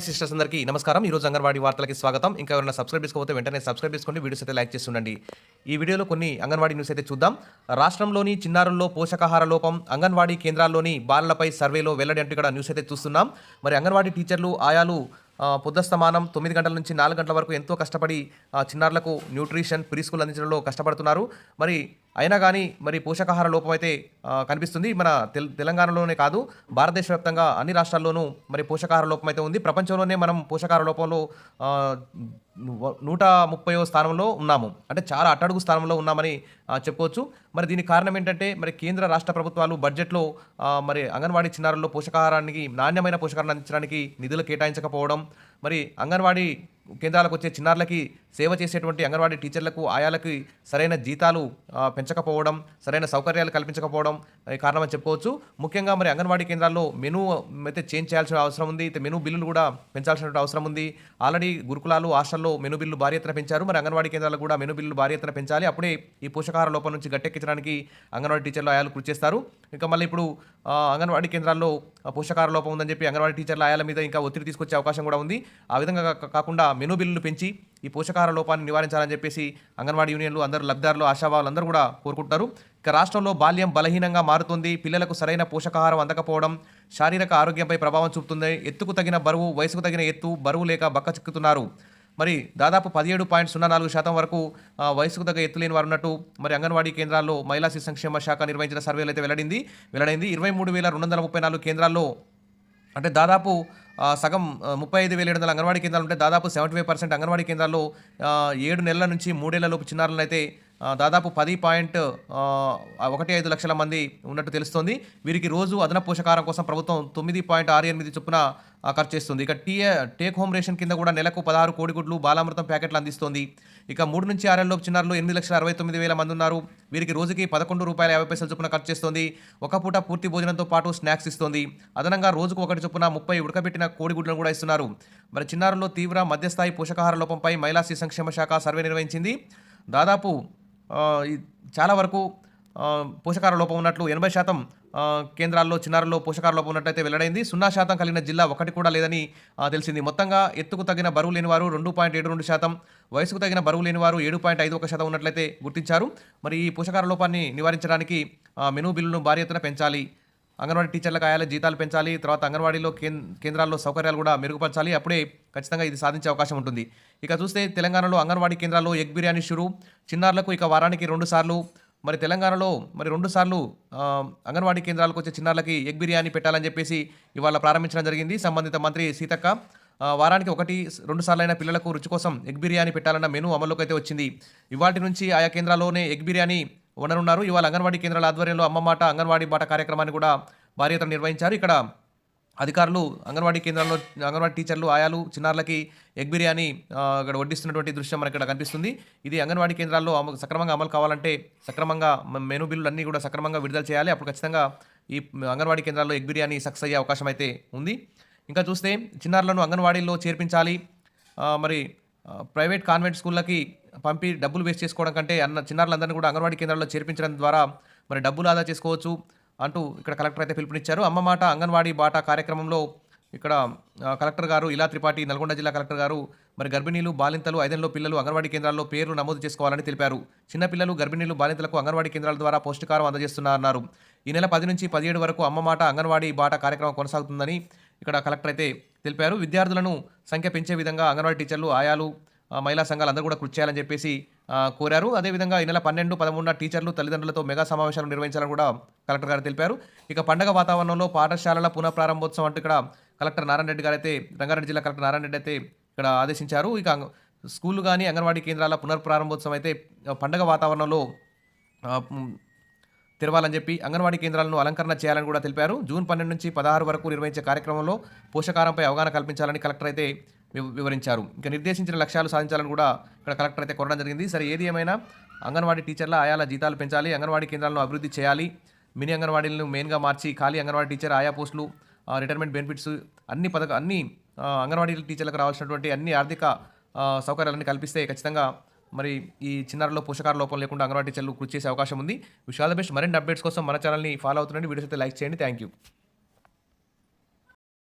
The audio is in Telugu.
సిస్టర్స్ అందరికీ నమస్కారం. ఈరోజు అంగన్వాడీ వార్తలకి స్వాగతం. ఇంకా ఎవరైనా సబ్స్క్రైబ్ చేసుకోకపోతే వెంటనే సబ్స్క్రైబ్ చేసుకోండి. వీడియోస్ అయితే లైక్ చేస్తుండండి. ఈ వీడియోలో కొన్ని అంగన్వాడీ న్యూస్ అయితే చూద్దాం. రాష్ట్రంలోని చిన్నారుల్లో పోషకాహార లోపం, అంగన్వాడీ కేంద్రాల్లోని బాలలపై సర్వేలో వెల్లడి అంటూ ఇక్కడ న్యూస్ అయితే చూస్తున్నాం. మరి అంగన్వాడీ టీచర్లు, ఆయాలు పొద్దస్తమానం 9 గంటల నుంచి 4 గంటల వరకు ఎంతో కష్టపడి చిన్నారులకు న్యూట్రిషన్, ప్రీ స్కూల్ అందించడంలో కష్టపడుతున్నారు. మరి అయినా కానీ మరి పోషకాహార లోపం అయితే కనిపిస్తుంది. మన తెలంగాణలోనే కాదు, భారతదేశ వ్యాప్తంగా అన్ని రాష్ట్రాల్లోనూ మరి పోషకాహార లోపం అయితే ఉంది. ప్రపంచంలోనే మనం పోషకాహార లోపంలో 130వ స్థానంలో ఉన్నాము. అంటే చాలా అట్టడుగు స్థానంలో ఉన్నామని చెప్పుకోవచ్చు. మరి దీనికి కారణం ఏంటంటే మరి కేంద్ర రాష్ట్ర ప్రభుత్వాలు బడ్జెట్లో మరి అంగన్వాడీ చిన్నారుల్లో పోషకాహారానికి, నాణ్యమైన పోషకాహారాన్ని అందించడానికి నిధులు కేటాయించకపోవడం, మరి అంగన్వాడీ కేంద్రాలకు వచ్చే చిన్నారులకి సేవ చేసేటువంటి అంగన్వాడీ టీచర్లకు, ఆయాలకి సరైన జీతాలు పెంచకపోవడం, సరైన సౌకర్యాలు కల్పించకపోవడం కారణమని చెప్పుకోవచ్చు. ముఖ్యంగా మరి అంగన్వాడీ కేంద్రాల్లో మెనూ అయితే చేంజ్ చేయాల్సిన అవసరం ఉంది. మెనూ బిల్లులు కూడా పెంచాల్సిన అవసరం ఉంది. ఆల్రెడీ గురుకులాలు, హాస్టల్లో మెనూ బిల్లు భారీ ఎత్తున పెంచారు. మరి అంగన్వాడీ కేంద్రాలు కూడా మెనూ బిల్లు భారీ ఎత్తున పెంచాలి. అప్పుడే ఈ పోషకాహార లోపం నుంచి గట్టెక్కించడానికి అంగన్వాడీ టీచర్లు, ఆయాలు కృషి చేస్తారు. ఇంకా మళ్ళీ ఇప్పుడు అంగన్వాడీ కేంద్రాల్లో పోషకాహార లోపం ఉందని చెప్పి అంగన్వాడీ టీచర్ల, ఆయాల మీద ఇంకా ఒత్తిడి తీసుకొచ్చే అవకాశం కూడా ఉంది. ఆ విధంగా కాకుండా మెనూ బిల్లులు పెంచి ఈ పోషకాహార లోపాన్ని నివారించాలని చెప్పేసి అంగన్వాడీ యూనియన్లు, అందరూ లబ్ధిదారులు, ఆశావాళ్ళు అందరూ కూడా కోరుకుంటున్నారు. ఇక రాష్ట్రంలో బాల్యం బలహీనంగా మారుతుంది. పిల్లలకు సరైన పోషకాహారం అందకపోవడం శారీరక ఆరోగ్యంపై ప్రభావం చూపుతుంది. ఎత్తుకు తగిన బరువు, వయసుకు తగిన ఎత్తు, బరువు లేక బక్క చిక్కుతున్నారు. మరి దాదాపు 17.04% వరకు వయసుకు తగ్గ ఎత్తు లేని వారు ఉన్నట్టు మరి అంగన్వాడీ కేంద్రాల్లో మహిళా శిశు సంక్షేమ శాఖ నిర్వహించిన సర్వేలు అయితే వెల్లడైంది. 23,234 కేంద్రాల్లో, అంటే దాదాపు సగం 35,700 అంగన్వాడీ కేంద్రాలు ఉంటే దాదాపు 75% అంగన్వాడీ కేంద్రాల్లో 7 నెలల నుంచి 3 ఏళ్ల లోపు చిన్నారులను అయితే దాదాపు 10.15 లక్షల మంది ఉన్నట్టు తెలుస్తోంది. వీరికి రోజు అదనపు పోషకాహారం కోసం ప్రభుత్వం 9.68 చొప్పున ఖర్చు చేస్తుంది. ఇక టేక్ హోమ్ రేషన్ కింద కూడా నెలకు 16 కోడిగుడ్లు, బాలామృతం ప్యాకెట్లు అందిస్తోంది. ఇక 3 నుంచి 6 ఏళ్లలోపు చిన్నారులు 8,69,000 మంది ఉన్నారు. వీరికి రోజుకి ₹11.50 చొప్పున ఖర్చు చేస్తోంది. ఒక పూట పూర్తి భోజనంతో పాటు స్నాక్స్ ఇస్తోంది. అదనంగా రోజుకు ఒకటి చొప్పున 30 ఉడకబెట్టిన కోడిగుడ్లను కూడా ఇస్తున్నారు. మరి చిన్నారుల్లో తీవ్ర, మధ్యస్థాయి పోషకాహార లోపంపై మహిళా శిశు సంక్షేమ శాఖ సర్వే నిర్వహించింది. దాదాపు చాలా వరకు పోషకాహార లోపం ఉన్నట్లు 80% కేంద్రాల్లో చిన్నారుల్లో పోషకాహార లోపం ఉన్నట్టయితే వెల్లడైంది. 0% కలిగిన జిల్లా ఒకటి కూడా లేదని తెలిసింది. మొత్తంగా ఎత్తుకు తగిన బరువు లేనివారు 2.72%, వయసుకు తగిన బరువు లేనివారు 7.51% ఉన్నట్లయితే గుర్తించారు. మరి ఈ పోషకాహార లోపాన్ని నివారించడానికి మెనూ బిల్లును భారీ ఎత్తున పెంచాలి. అంగన్వాడీ టీచర్లకు, ఆయాల జీతాలు పెంచాలి. తర్వాత అంగన్వాడీలో కేంద్రాల్లో సౌకర్యాలు కూడా మెరుగుపరచాలి. అప్పుడే ఖచ్చితంగా ఇది సాధించే అవకాశం ఉంటుంది. ఇక చూస్తే తెలంగాణలో అంగన్వాడీ కేంద్రాల్లో ఎగ్ బిర్యానీ షురు. చిన్నారులకు ఇక వారానికి 2 సార్లు, మరి తెలంగాణలో మరి 2 సార్లు అంగన్వాడీ కేంద్రాలకు వచ్చే చిన్నారులకి ఎగ్ బిర్యానీ పెట్టాలని చెప్పేసి ఇవాళ ప్రారంభించడం జరిగింది. సంబంధిత మంత్రి సీతక్క వారానికి 1-2 సార్లైన పిల్లలకు రుచి కోసం ఎగ్ బిర్యానీ పెట్టాలన్న మెనూ అమల్లోకి అయితే వచ్చింది. ఇవాటి నుంచి ఆయా కేంద్రాల్లోనే ఎగ్ బిర్యానీ వనరున్నారు. ఇవాళ అంగన్వాడీ కేంద్రాల ఆధ్వర్యంలో అమ్మ మాట, అంగన్వాడీ బాట కార్యక్రమాన్ని కూడా భారీ ఎత్తున నిర్వహించారు. ఇక్కడ అధికారులు అంగన్వాడీ కేంద్రాల్లో అంగన్వాడీ టీచర్లు, ఆయాలు చిన్నారులకి ఎగ్ బిర్యానీ ఇక్కడ వడ్డిస్తున్నటువంటి దృశ్యం మనకి ఇక్కడ కనిపిస్తుంది. ఇది అంగన్వాడీ కేంద్రాల్లో సక్రమంగా అమలు కావాలంటే సక్రమంగా మెనూ బిల్లులు అన్నీ కూడా సక్రమంగా విడుదల చేయాలి. అప్పుడు ఖచ్చితంగా ఈ అంగన్వాడీ కేంద్రాల్లో ఎగ్ బిర్యానీ సక్సెస్ అయ్యే అవకాశం అయితే ఉంది. ఇంకా చూస్తే చిన్నారులను అంగన్వాడీల్లో చేర్పించాలి. మరి ప్రైవేట్ కాన్వెంట్ స్కూళ్ళకి పంపి డబ్బులు వేస్ట్ చేసుకోవడం కంటే చిన్నారులందరినీ కూడా అంగన్వాడీ కేంద్రాల్లో చేర్పించడం ద్వారా మరి డబ్బులు ఆదా చేసుకోవచ్చు అంటూ ఇక్కడ కలెక్టర్ అయితే పిలుపునిచ్చారు. అమ్మ మాట, అంగన్వాడీ బాట కార్యక్రమంలో ఇక్కడ కలెక్టర్ గారు ఇలా త్రిపాఠి, నల్గొండ జిల్లా కలెక్టర్ గారు మరి గర్భిణీలు, బాలింతలు, 5 ఏళ్ల పిల్లలు అంగన్వాడీ కేంద్రాల్లో పేర్లు నమోదు చేసుకోవాలని తెలిపారు. చిన్నపిల్లలు, గర్భిణీలు, బాలింతలకు అంగన్వాడీ కేంద్రాల ద్వారా పౌష్టికాహారం అందజేస్తున్నారన్నారు. ఈ నెల 10 నుంచి 17 వరకు అమ్మ మాట, అంగన్వాడీ బాట కార్యక్రమం కొనసాగుతుందని ఇక్కడ కలెక్టర్ అయితే తెలిపారు. విద్యార్థులను సంఖ్య పెంచే విధంగా అంగన్వాడీ టీచర్లు, ఆయాలు, మహిళా సంఘాలు అందరూ కూడా కృషి చేయాలని చెప్పేసి కోరారు. అదేవిధంగా ఈ నెల 12, 13 టీచర్లు, తల్లిదండ్రులతో మెగా సమావేశాలు నిర్వహించాలని కూడా కలెక్టర్ గారు తెలిపారు. ఇక పండగ వాతావరణంలో పాఠశాలల పునఃప్రారంభోత్సవం అంటూ ఇక్కడ కలెక్టర్ నారాయణ రెడ్డి గారు అయితే, రంగారెడ్డి జిల్లా కలెక్టర్ నారాయణ రెడ్డి అయితే ఇక్కడ ఆదేశించారు. ఇక స్కూళ్ళు కానీ అంగన్వాడీ కేంద్రాల పునఃప్రారంభోత్సవం అయితే పండగ వాతావరణంలో తెరవాలని చెప్పి అంగన్వాడీ కేంద్రాలను అలంకరణ చేయాలని కూడా తెలిపారు. జూన్ 12 నుంచి 16 వరకు నిర్వహించే కార్యక్రమంలో పోషకాహారంపై అవగాహన కల్పించాలని కలెక్టర్ అయితే వివరించారు. ఇంకా నిర్దేశించిన లక్ష్యాలు సాధించాలని కూడా ఇక్కడ కలెక్టర్ అయితే కోరడం జరిగింది. సరే, ఏది ఏమైనా అంగన్వాడీ టీచర్ల, ఆయాల జీతాలు పెంచాలి, అంగన్వాడీ కేంద్రాలను అభివృద్ధి చేయాలి, మినీ అంగన్వాడీలను మెయిన్గా మార్చి ఖాళీ అంగన్వాడీ టీచర్, ఆయా పోస్టులు, రిటైర్మెంట్ బెనిఫిట్స్ అన్ని అంగన్వాడీ టీచర్లకు రావాల్సినటువంటి అన్ని ఆర్థిక సౌకర్యాలన్నీ కల్పిస్తే ఖచ్చితంగా మరి ఈ చిన్నారుల్లో పోషకాహార లోపం లేకుండా అంగన్వాడీ టీచర్లు కృషి చేసే అవకాశం ఉంది. Wish all the best. మరిన్ని అప్డేట్స్ కోసం మన ఛానల్ని ఫాలో అవుతుండండి. వీడియోస్ అయితే లైక్ చేయండి. Thank you.